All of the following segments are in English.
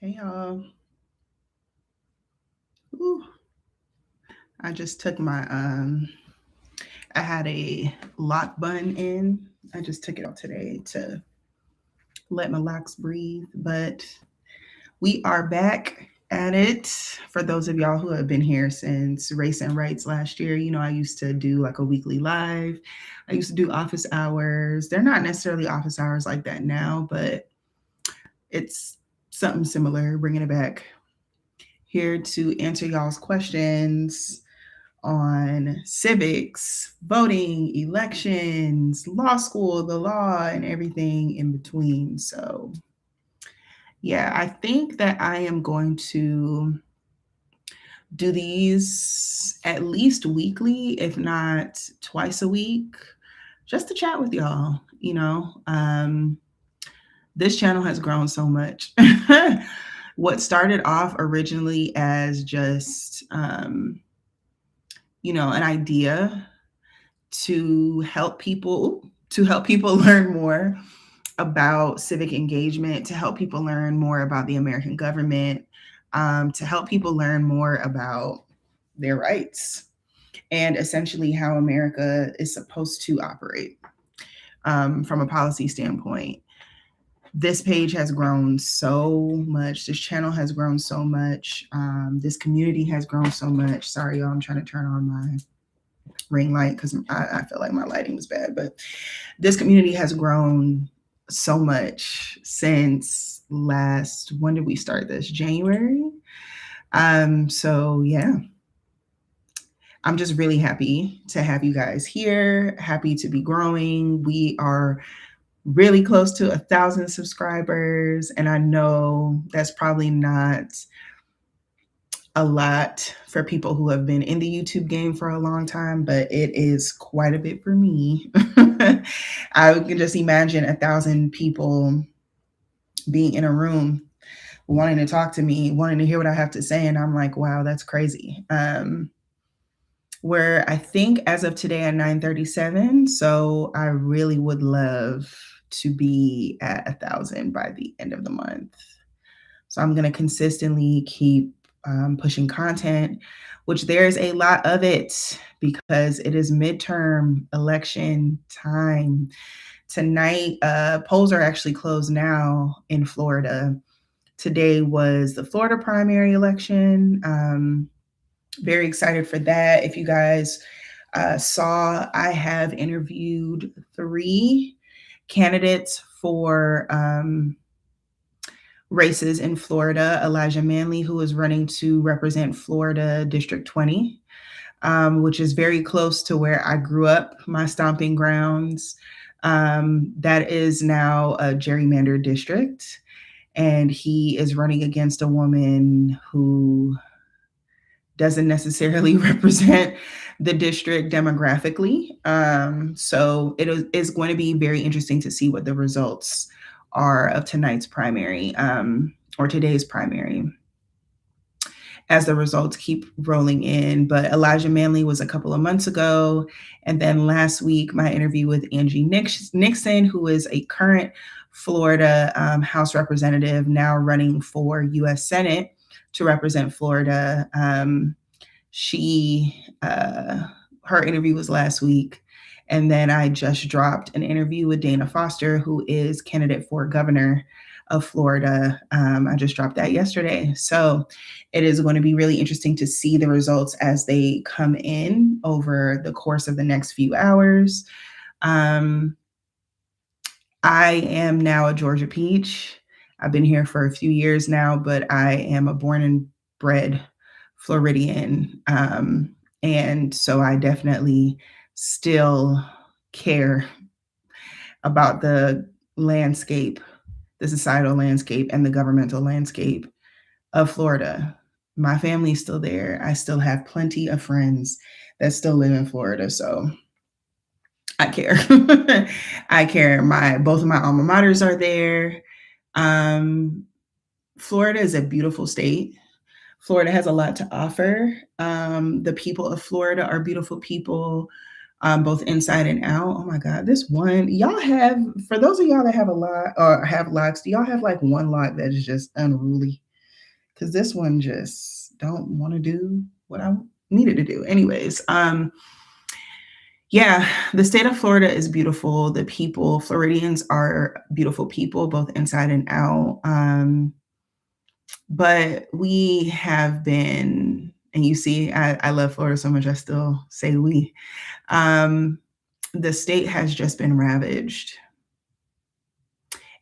Hey y'all. Ooh, I just took my I had a lock bun in. I just took it out today to let my locks breathe, but we are back at it. For those of y'all who have been here since Race and Rights last year, I used to do like a weekly live. I used to do office hours. They're not necessarily office hours like that now, but it's something similar, bringing it back here to answer y'all's questions on civics, voting, elections, law school, the law, and everything in between. So, yeah, I think that I am going to do these at least weekly, if not twice a week, just to chat with y'all. This channel has grown so much. What started off originally as just, an idea to help people learn more about civic engagement, to help people learn more about the American government, to help people learn more about their rights and essentially how America is supposed to operate from a policy standpoint. This page has grown so much. This channel has grown so much. This community has grown so much. Sorry, y'all, I'm trying to turn on my ring light because I feel like my lighting was bad. But this community has grown so much since when did we start this? January. So yeah, I'm just really happy to have you guys here. Happy to be growing. We are really close to 1,000 subscribers, and I know that's probably not a lot for people who have been in the YouTube game for a long time, but it is quite a bit for me. I can just imagine 1,000 people being in a room wanting to talk to me, wanting to hear what I have to say, and I'm like, wow, that's crazy. We're, I think, as of today at 9:37, so I really would love to be at 1,000 by the end of the month. So I'm going to consistently keep pushing content, which there's a lot of it because it is midterm election time. Tonight, polls are actually closed now in Florida. Today was the Florida primary election. Very excited for that. If you guys saw, I have interviewed 3 candidates for races in Florida. Elijah Manley, who is running to represent Florida District 20, which is very close to where I grew up, my stomping grounds. That is now a gerrymandered district. And he is running against a woman who doesn't necessarily represent the district demographically. So it is going to be very interesting to see what the results are of tonight's primary or today's primary as the results keep rolling in. But Elijah Manley was a couple of months ago. And then last week, my interview with Angie Nixon, who is a current Florida House representative, now running for U.S. Senate to represent Florida. Her interview was last week. And then I just dropped an interview with Dana Foster, who is candidate for governor of Florida. I just dropped that yesterday. So it is going to be really interesting to see the results as they come in over the course of the next few hours. I am now a Georgia Peach. I've been here for a few years now, but I am a born and bred Floridian. And so I definitely still care about the landscape, the societal landscape, and the governmental landscape of Florida. My family's still there. I still have plenty of friends that still live in Florida. So I care. I care. Both of my alma maters are there. Florida is a beautiful state. Florida has a lot to offer. The people of Florida are beautiful people, both inside and out. Oh my God, this one, y'all have, for those of y'all that have a lot or have locks, do y'all have like one lock that is just unruly? because this one just don't want to do what I needed to do. Anyways, yeah, the state of Florida is beautiful. The people, Floridians are beautiful people, both inside and out. But we have been, and you see, I love Florida so much, I still say we. Um, the state has just been ravaged.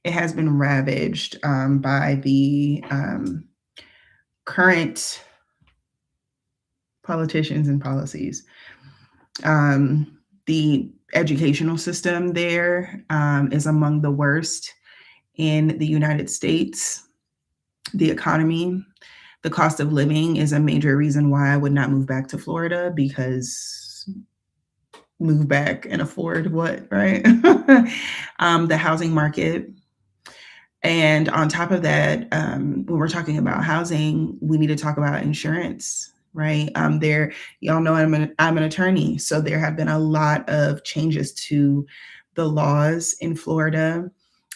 It has been ravaged by the current politicians and policies. The educational system there is among the worst in the United States. The economy, the cost of living is a major reason why I would not move back to Florida, because move back and afford what, right? The housing market. And on top of that, when we're talking about housing, we need to talk about insurance, right? Y'all know I'm an attorney, so there have been a lot of changes to the laws in Florida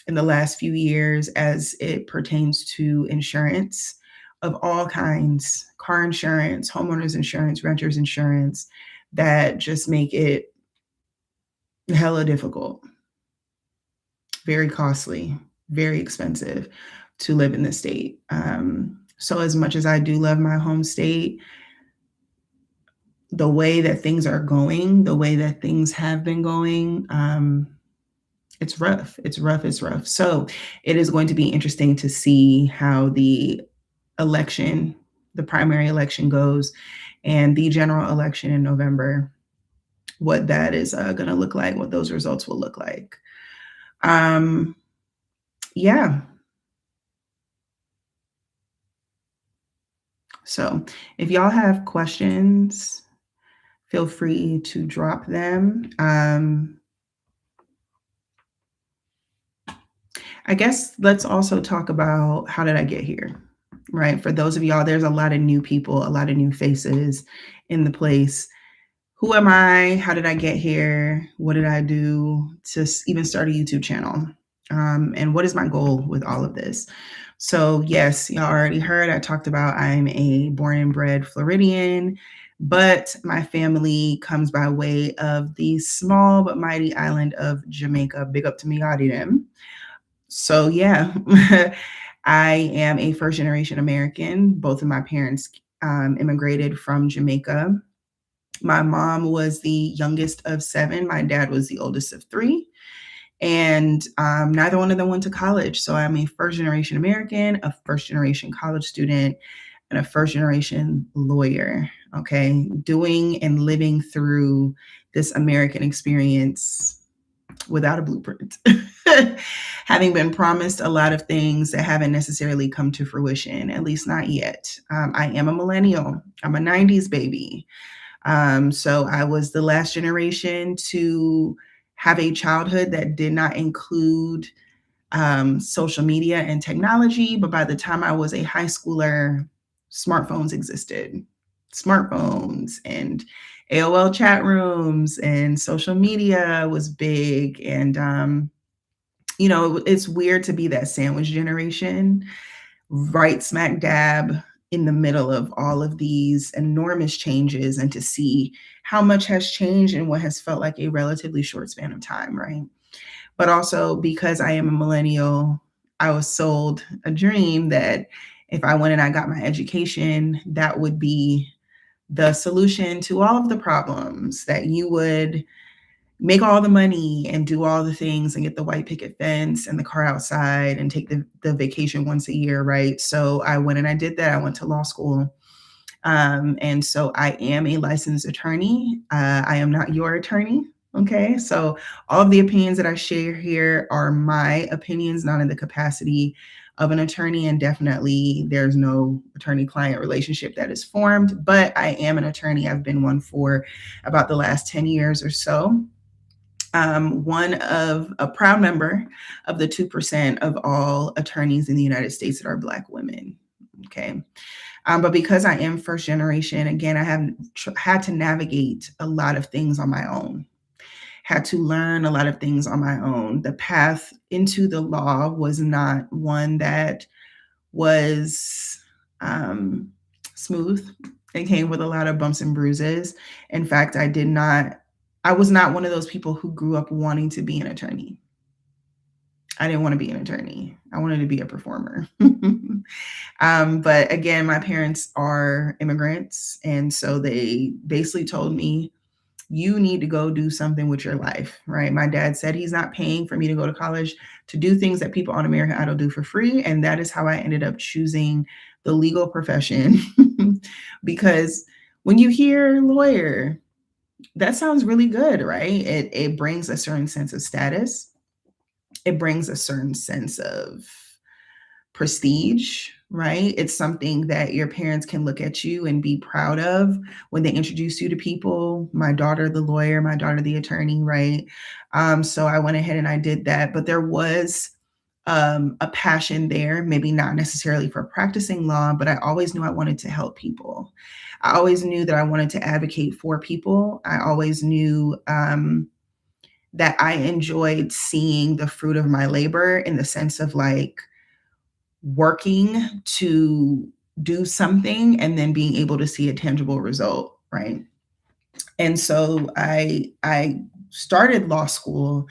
in the last few years as it pertains to insurance of all kinds, car insurance, homeowners insurance, renters insurance, that just make it hella difficult, very costly, very expensive to live in the state. So as much as I do love my home state, the way that things are going, the way that things have been going, it's rough. It's rough. It's rough. So it is going to be interesting to see how the election, the primary election goes, and the general election in November, what that is going to look like, what those results will look like. Yeah. So if y'all have questions, feel free to drop them. I guess let's also talk about, how did I get here, right? For those of y'all, there's a lot of new people, a lot of new faces in the place. Who am I? How did I get here? What did I do to even start a YouTube channel? And what is my goal with all of this? So yes, y'all already heard, I talked about I'm a born and bred Floridian, but my family comes by way of the small but mighty island of Jamaica. Big up to me, Yadi them. So yeah, I am a first generation American. Both of my parents immigrated from Jamaica. My mom was the youngest of 7. My dad was the oldest of 3. And neither one of them went to college. So I'm a first generation American, a first generation college student, and a first generation lawyer. Okay. Doing and living through this American experience without a blueprint. Having been promised a lot of things that haven't necessarily come to fruition, at least not yet. I am a millennial. I'm a 90s baby. So I was the last generation to have a childhood that did not include social media and technology. But by the time I was a high schooler, smartphones existed. Smartphones and AOL chat rooms and social media was big. And, it's weird to be that sandwich generation, right smack dab in the middle of all of these enormous changes, and to see how much has changed in what has felt like a relatively short span of time, right? But also, because I am a millennial, I was sold a dream that if I went and I got my education, that would be the solution to all of the problems, that you would make all the money and do all the things and get the white picket fence and the car outside and take the vacation once a year, right? So I went and I did that. I went to law school. And so I am a licensed attorney. I am not your attorney. Okay. So all of the opinions that I share here are my opinions, not in the capacity of an attorney. And definitely there's no attorney-client relationship that is formed, but I am an attorney. I've been one for about the last 10 years or so. One of a proud member of the 2% of all attorneys in the United States that are Black women. Okay. But because I am first generation, again, I have had to navigate a lot of things on my own, had to learn a lot of things on my own. The path into the law was not one that was um, smooth. It came with a lot of bumps and bruises. In fact, I was not one of those people who grew up wanting to be an attorney. I didn't want to be an attorney. I wanted to be a performer. But again, my parents are immigrants. And so they basically told me, you need to go do something with your life, right? My dad said he's not paying for me to go to college to do things that people on American Idol do for free. And that is how I ended up choosing the legal profession. Because when you hear lawyer, that sounds really good, right? It brings a certain sense of status. It brings a certain sense of prestige, right? It's something that your parents can look at you and be proud of when they introduce you to people. My daughter, the lawyer, my daughter, the attorney, right? So I went ahead and I did that. But there was a passion there, maybe not necessarily for practicing law, but I always knew I wanted to help people. I always knew that I wanted to advocate for people. I always knew that I enjoyed seeing the fruit of my labor in the sense of like working to do something and then being able to see a tangible result, right? And so I started law school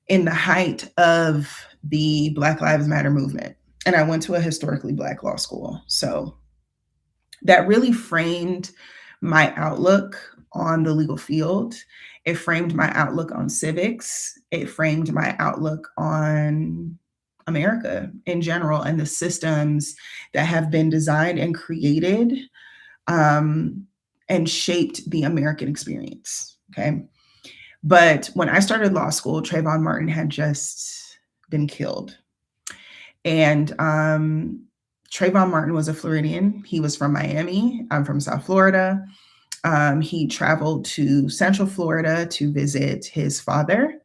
in the height of the Black Lives Matter movement. And I went to a historically Black law school. So that really framed my outlook on the legal field. It framed my outlook on civics. It framed my outlook on America in general and the systems that have been designed and created um, and shaped the American experience. Okay. But when I started law school, Trayvon Martin had just been killed. And Trayvon Martin was a Floridian. He was from Miami. I'm from South Florida. He traveled to Central Florida to visit his father.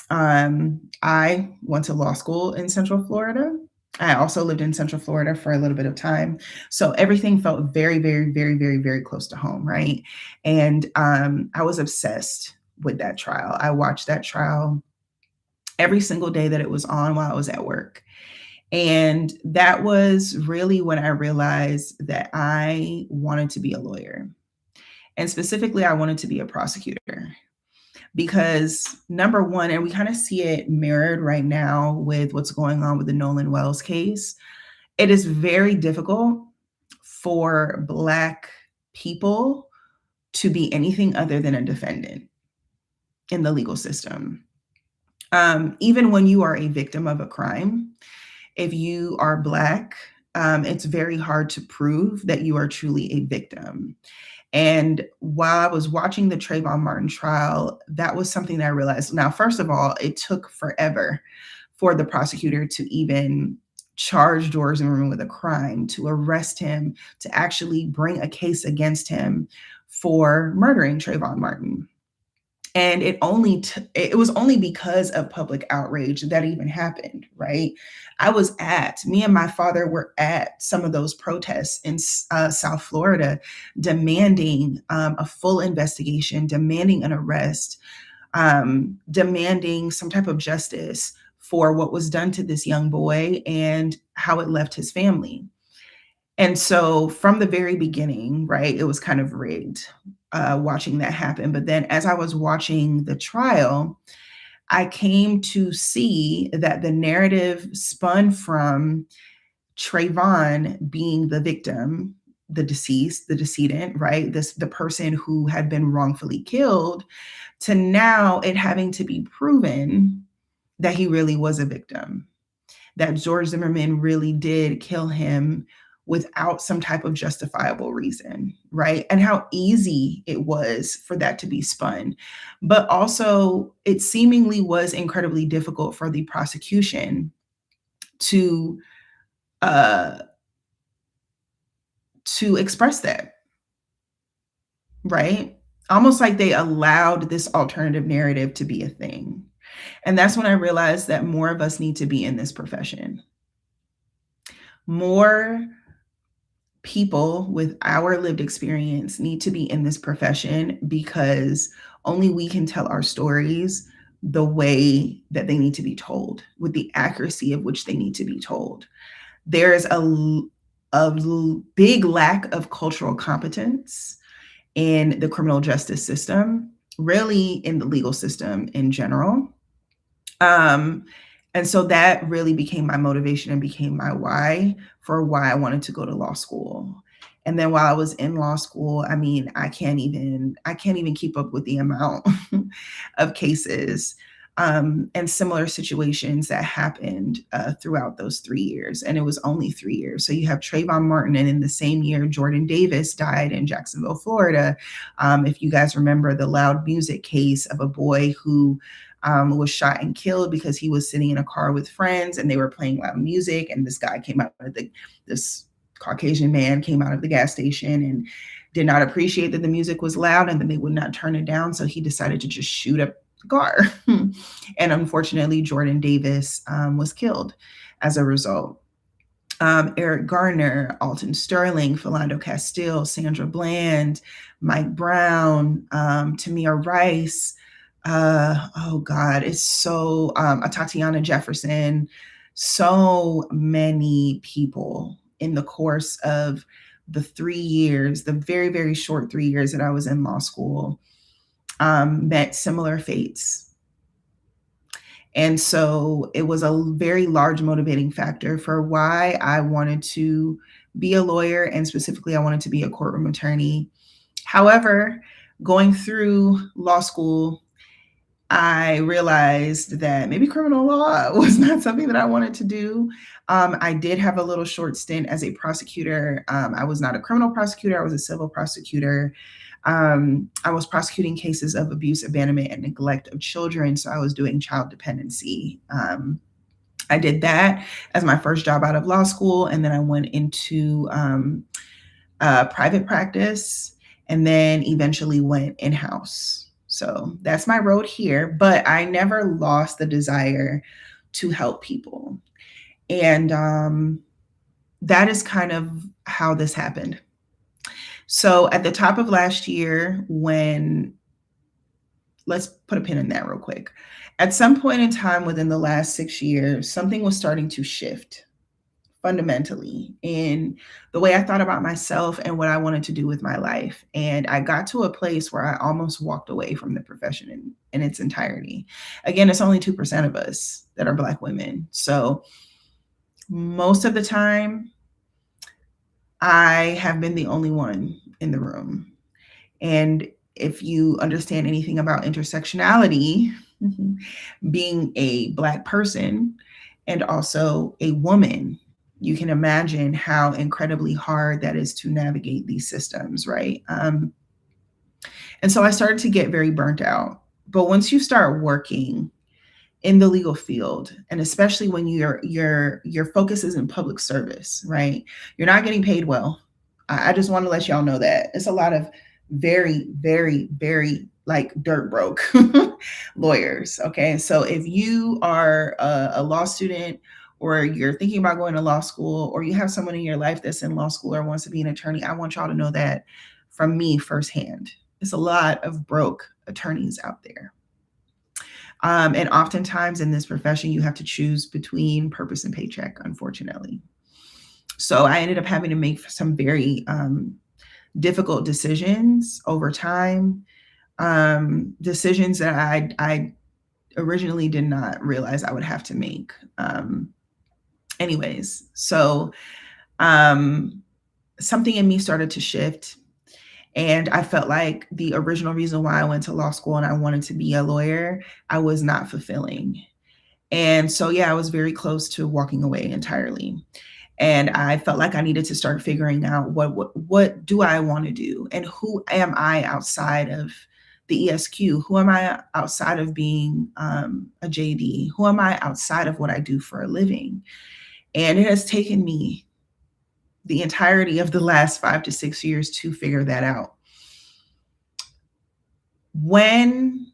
I went to law school in Central Florida. I also lived in Central Florida for a little bit of time. So everything felt very, very, very, very, very close to home, right? And I was obsessed with that trial. I watched that trial every single day that it was on while I was at work. And that was really when I realized that I wanted to be a lawyer. And specifically, I wanted to be a prosecutor. Because number one, and we kind of see it mirrored right now with what's going on with the Nolan Wells case, it is very difficult for Black people to be anything other than a defendant in the legal system. Even when you are a victim of a crime, if you are Black, it's very hard to prove that you are truly a victim. And while I was watching the Trayvon Martin trial, that was something that I realized. Now, first of all, it took forever for the prosecutor to even charge George Zimmerman with a crime, to arrest him, to actually bring a case against him for murdering Trayvon Martin. And it was only because of public outrage that even happened, right? Me and my father were at some of those protests in South Florida, demanding a full investigation, demanding an arrest, demanding some type of justice for what was done to this young boy and how it left his family. And so from the very beginning, right, it was kind of rigged watching that happen. But then as I was watching the trial, I came to see that the narrative spun from Trayvon being the victim, the deceased, the decedent, right? The person who had been wrongfully killed, to now it having to be proven that he really was a victim, that George Zimmerman really did kill him without some type of justifiable reason, right? And how easy it was for that to be spun. But also, it seemingly was incredibly difficult for the prosecution to express that, right? Almost like they allowed this alternative narrative to be a thing. And that's when I realized that more of us need to be in this profession. More people with our lived experience need to be in this profession because only we can tell our stories the way that they need to be told, with the accuracy of which they need to be told. There is a big lack of cultural competence in the criminal justice system, really in the legal system in general. Um, and so that really became my motivation and became my why for why I wanted to go to law school. And then while I was in law school, I mean, I can't even keep up with the amount of cases and similar situations that happened throughout those 3 years. And it was only 3 years. So you have Trayvon Martin, and in the same year, Jordan Davis died in Jacksonville, Florida. If you guys remember the loud music case of a boy who was shot and killed because he was sitting in a car with friends and they were playing loud music. And this Caucasian man came out of the gas station and did not appreciate that the music was loud and then they would not turn it down. So he decided to just shoot up the car. And unfortunately, Jordan Davis was killed as a result. Eric Garner, Alton Sterling, Philando Castile, Sandra Bland, Mike Brown, Tamir Rice. Oh God, it's so Tatiana Jefferson, so many people in the course of the 3 years, the very, very short 3 years that I was in law school, met similar fates. And so it was a very large motivating factor for why I wanted to be a lawyer, and specifically, I wanted to be a courtroom attorney. However, going through law school, I realized that maybe criminal law was not something that I wanted to do. I did have a little short stint as a prosecutor. I was not a criminal prosecutor, I was a civil prosecutor. I was prosecuting cases of abuse, abandonment, and neglect of children. So I was doing child dependency. I did that as my first job out of law school. And then I went into private practice and then eventually went in-house. So that's my road here. But I never lost the desire to help people. And that is kind of how this happened. So at the top of last year, let's put a pin in that real quick. At some point in time within the last 6 years, something was starting to shift fundamentally in the way I thought about myself and what I wanted to do with my life. And I got to a place where I almost walked away from the profession in its entirety. Again, it's only 2% of us that are Black women. So most of the time, I have been the only one in the room. And if you understand anything about intersectionality, being a Black person and also a woman, you can imagine how incredibly hard that is to navigate these systems, right? And so I started to get very burnt out. But once you start working in the legal field, and especially when your focus is in public service, right? You're not getting paid well. I just want to let y'all know that it's a lot of very, very, very like dirt broke lawyers. Okay. So if you are a law student, or you're thinking about going to law school, or you have someone in your life that's in law school or wants to be an attorney, I want y'all to know that from me firsthand. There's a lot of broke attorneys out there. And oftentimes in this profession, you have to choose between purpose and paycheck, unfortunately. So I ended up having to make some very difficult decisions over time, decisions that I originally did not realize I would have to make. Anyways, so something in me started to shift. And I felt like the original reason why I went to law school and I wanted to be a lawyer, I was not fulfilling. And so, yeah, I was very close to walking away entirely. And I felt like I needed to start figuring out what do I want to do, and who am I outside of the ESQ? Who am I outside of being a JD? Who am I outside of what I do for a living? And it has taken me the entirety of the last 5 to 6 years to figure that out. When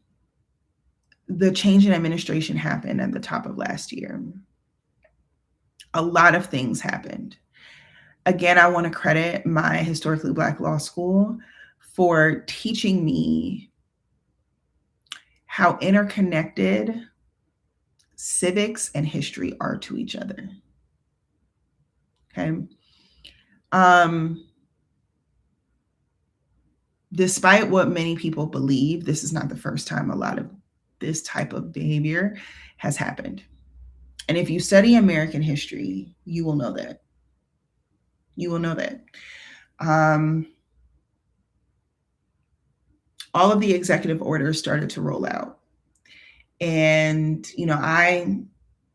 the change in administration happened at the top of last year, a lot of things happened. Again, I want to credit my historically Black law school for teaching me how interconnected civics and history are to each other. Okay. Um, Despite what many people believe, this is not the first time a lot of this type of behavior has happened. And if you study American history, you will know that. You will know that. Um, all of the executive orders started to roll out. And, I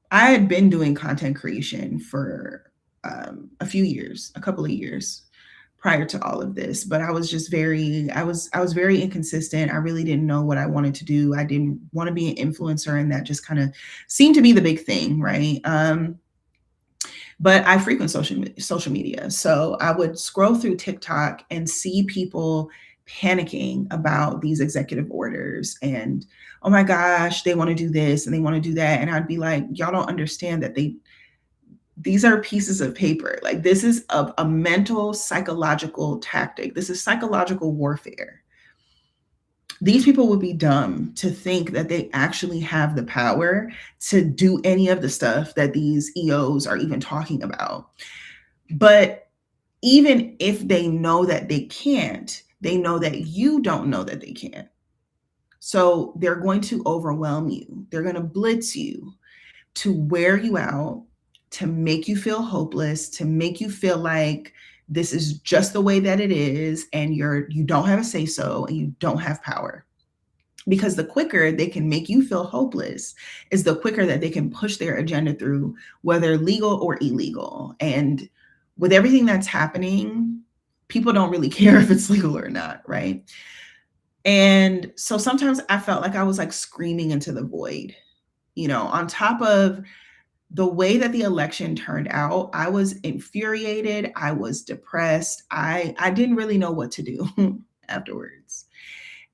had been doing content creation for a few years, a couple of years prior to all of this, but I was just I was very inconsistent. I really didn't know what I wanted to do. I didn't want to be an influencer, and that just kind of seemed to be the big thing, right? But I frequent social media, so I would scroll through TikTok and see people panicking about these executive orders and, oh my gosh, they want to do this and they want to do that, and I'd be like, y'all don't understand that these are pieces of paper. Like, this is a mental psychological tactic. This is psychological warfare. These people would be dumb to think that they actually have the power to do any of the stuff that these EOs are even talking about. But even if they know that they can't, they know that you don't know that they can't. So they're going to overwhelm you. They're going to blitz you to wear you out, to make you feel hopeless, to make you feel like this is just the way that it is, and you don't have a say so, and you don't have power. Because the quicker they can make you feel hopeless is the quicker that they can push their agenda through, whether legal or illegal. And with everything that's happening, people don't really care if it's legal or not, right? And so sometimes I felt like I was like screaming into the void, on top of the way that the election turned out. I was infuriated. I was depressed. I didn't really know what to do afterwards.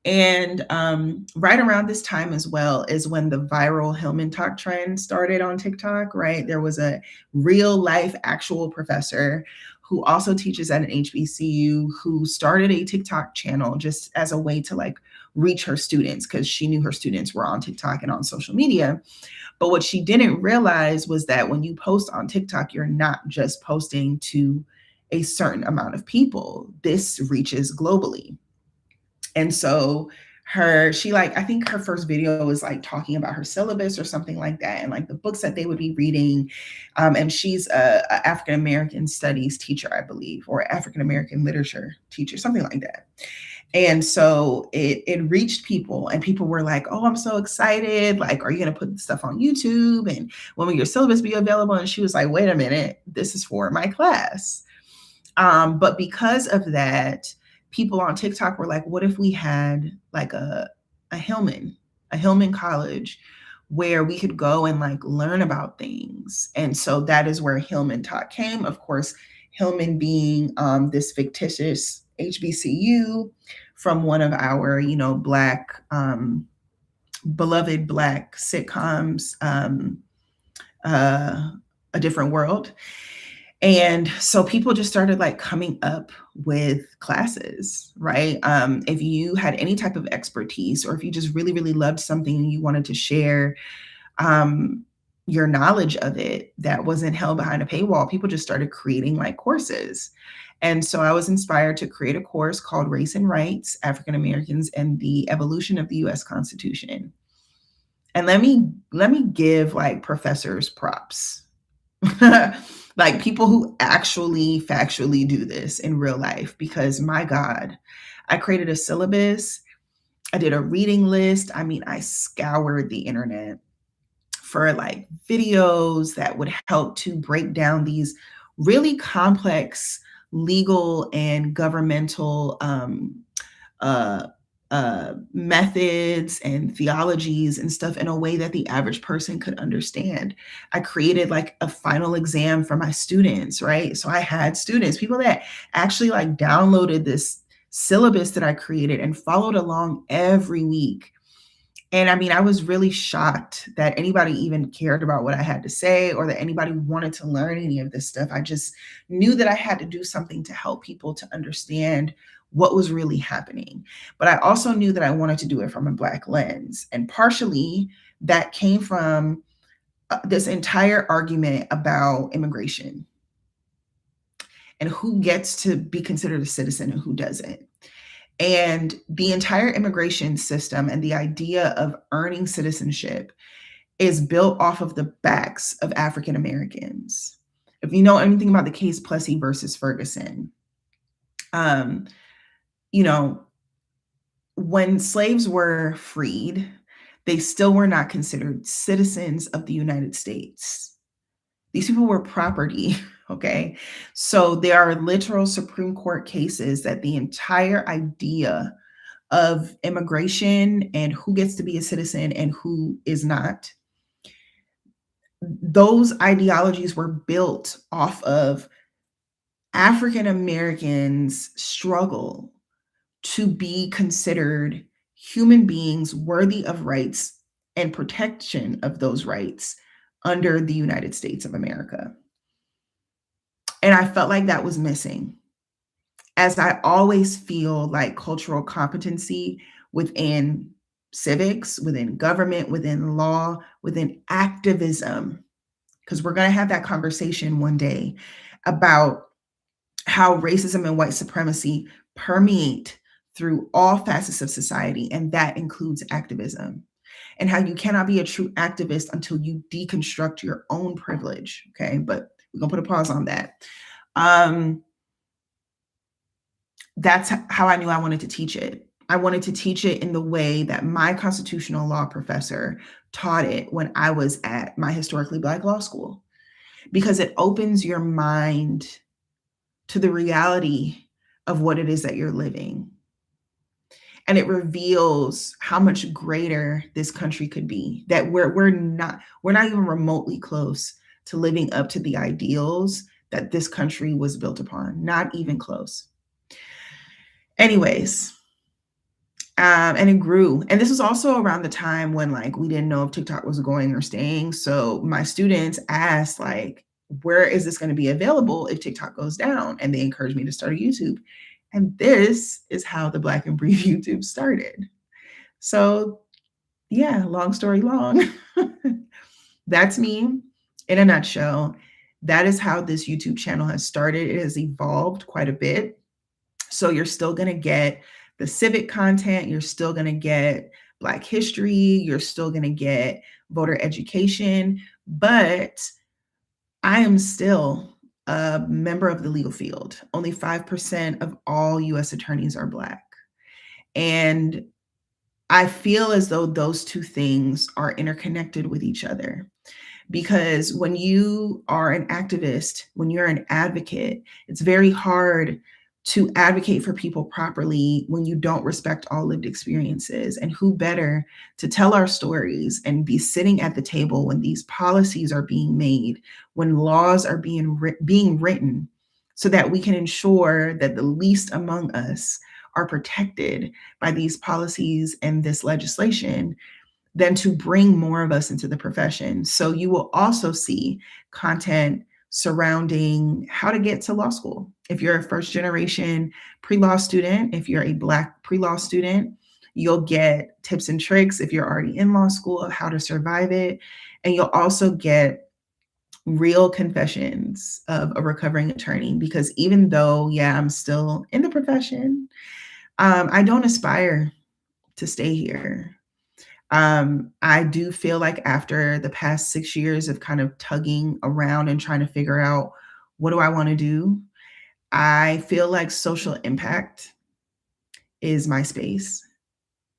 And right around this time as well is when the viral Hillman talk trend started on TikTok, right? There was a real life actual professor who also teaches at an HBCU who started a TikTok channel just as a way to like reach her students, because she knew her students were on TikTok and on social media. But what she didn't realize was that when you post on TikTok, you're not just posting to a certain amount of people. This reaches globally. And so I think her first video was like talking about her syllabus or something like that, and like the books that they would be reading. And she's a African American studies teacher, I believe, or African American literature teacher, something like that. And so it reached people, and people were like, oh, I'm so excited. Like, are you going to put stuff on YouTube? And when will your syllabus be available? And she was like, wait a minute, this is for my class. But because of that, people on TikTok were like, what if we had like a Hillman, a Hillman college where we could go and like learn about things? And so that is where Hillman Talk came. Of course, Hillman being this fictitious HBCU from one of our, Black, beloved Black sitcoms, A Different World. And so people just started like coming up with classes, right? If you had any type of expertise, or if you just really, really loved something and you wanted to share your knowledge of it that wasn't held behind a paywall, people just started creating like courses. And so I was inspired to create a course called Race and Rights, African Americans and the Evolution of the US Constitution. And let me give like professors props. Like people who actually factually do this in real life, because my God, I created a syllabus. I did a reading list. I mean, I scoured the internet for like videos that would help to break down these really complex legal and governmental uh, methods and theologies and stuff in a way that the average person could understand. I created like a final exam for my students, right? So I had students, people that actually like downloaded this syllabus that I created and followed along every week. And I mean, I was really shocked that anybody even cared about what I had to say, or that anybody wanted to learn any of this stuff. I just knew that I had to do something to help people to understand what was really happening. But I also knew that I wanted to do it from a Black lens. And partially that came from this entire argument about immigration. and who gets to be considered a citizen and who doesn't. And the entire immigration system and the idea of earning citizenship is built off of the backs of African Americans. If you know anything about the case Plessy versus Ferguson, um, you know, when slaves were freed, they still were not considered citizens of the United States. These people were property, okay? So there are literal Supreme Court cases that the entire idea of immigration and who gets to be a citizen and who is not, those ideologies were built off of African Americans' struggle to be considered human beings worthy of rights and protection of those rights under the United States of America. And I felt like that was missing, as I always feel like cultural competency within civics, within government, within law, within activism, because we're going to have that conversation one day about how racism and white supremacy permeate through all facets of society, and that includes activism, and how you cannot be a true activist until you deconstruct your own privilege. Okay, but we're gonna put a pause on that. That's how I knew I wanted to teach it. I wanted to teach it in the way that my constitutional law professor taught it when I was at my historically Black law school, because it opens your mind to the reality of what it is that you're living. And it reveals how much greater this country could be, that we're not even remotely close to living up to the ideals that this country was built upon, not even close. Anyways, and it grew. And this was also around the time when like we didn't know if TikTok was going or staying. So my students asked like, where is this going to be available if TikTok goes down? And they encouraged me to start a YouTube. And this is how the Black and Brief YouTube started. So yeah, long story long. That's me in a nutshell. That is how this YouTube channel has started. It has evolved quite a bit. So you're still going to get the civic content. You're still going to get Black history. You're still going to get voter education. But I am still a member of the legal field. Only 5% of all US attorneys are Black. And I feel as though those two things are interconnected with each other. Because when you are an activist, when you're an advocate, it's very hard to advocate for people properly when you don't respect all lived experiences. And who better to tell our stories and be sitting at the table when these policies are being made, when laws are being written, so that we can ensure that the least among us are protected by these policies and this legislation, than to bring more of us into the profession. So you will also see content surrounding how to get to law school. If you're a first generation pre-law student, if you're a Black pre-law student, you'll get tips and tricks if you're already in law school of how to survive it. And you'll also get real confessions of a recovering attorney, because even though, yeah, I'm still in the profession, I don't aspire to stay here. I do feel like after the past 6 years of kind of tugging around and trying to figure out what do I want to do, I feel like social impact is my space.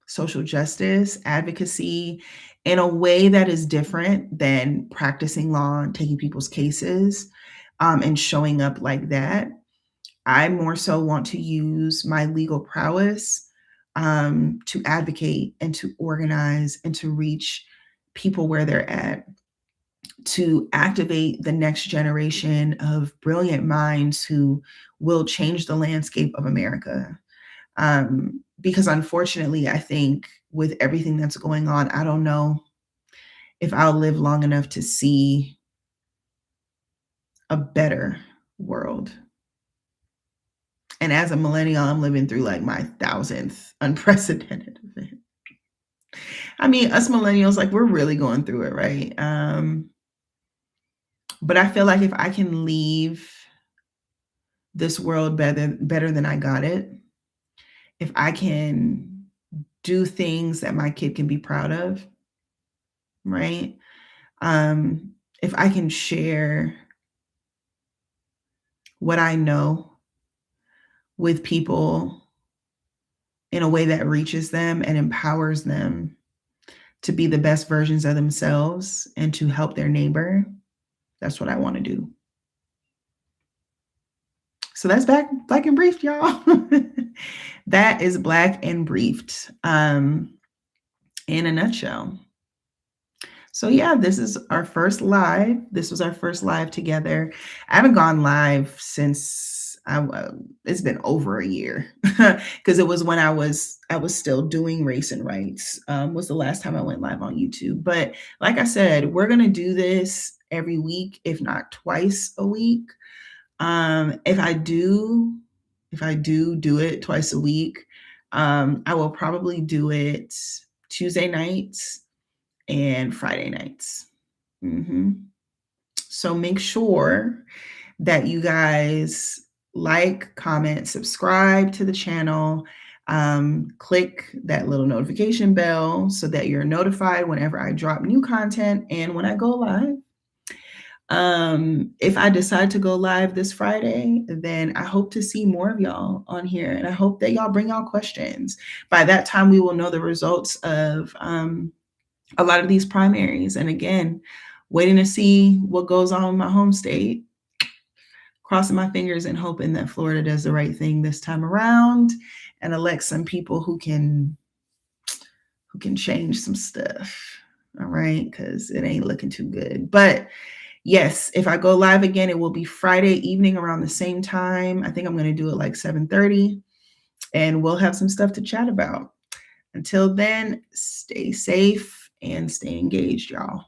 Social justice, advocacy in a way that is different than practicing law and taking people's cases, and showing up like that. I more so want to use my legal prowess to advocate and to organize and to reach people where they're at, to activate the next generation of brilliant minds who will change the landscape of America. Because unfortunately, I think with everything that's going on, I don't know if I'll live long enough to see a better world. And as a millennial, I'm living through like my 1000th unprecedented event. I mean, us millennials, like we're really going through it, right? But I feel like if I can leave this world better than I got it, if I can do things that my kid can be proud of, right? If I can share what I know with people in a way that reaches them and empowers them to be the best versions of themselves and to help their neighbor, that's what I want to do. So that's Black and Briefed, y'all. That is Black and Briefed in a nutshell. So yeah, this is our first live. This was our first live together. I haven't gone live since it's been over a year because it was when I was still doing Race and Rights. Was the last time I went live on YouTube. But like I said, we're gonna do this every week, if not twice a week. If I do it twice a week, I will probably do it Tuesday nights and Friday nights. So make sure that you guys like, comment, subscribe to the channel, click that little notification bell so that you're notified whenever I drop new content and when I go live. If I decide to go live this Friday, then I hope to see more of y'all on here, and I hope that y'all bring y'all questions. By that time, we will know the results of a lot of these primaries. And again, waiting to see what goes on in my home state, crossing my fingers and hoping that Florida does the right thing this time around and elect some people who can change some stuff. All right, because it ain't looking too good. But yes, if I go live again, it will be Friday evening around the same time. I think I'm going to do it like 7:30, and we'll have some stuff to chat about. Until then, stay safe and stay engaged, y'all.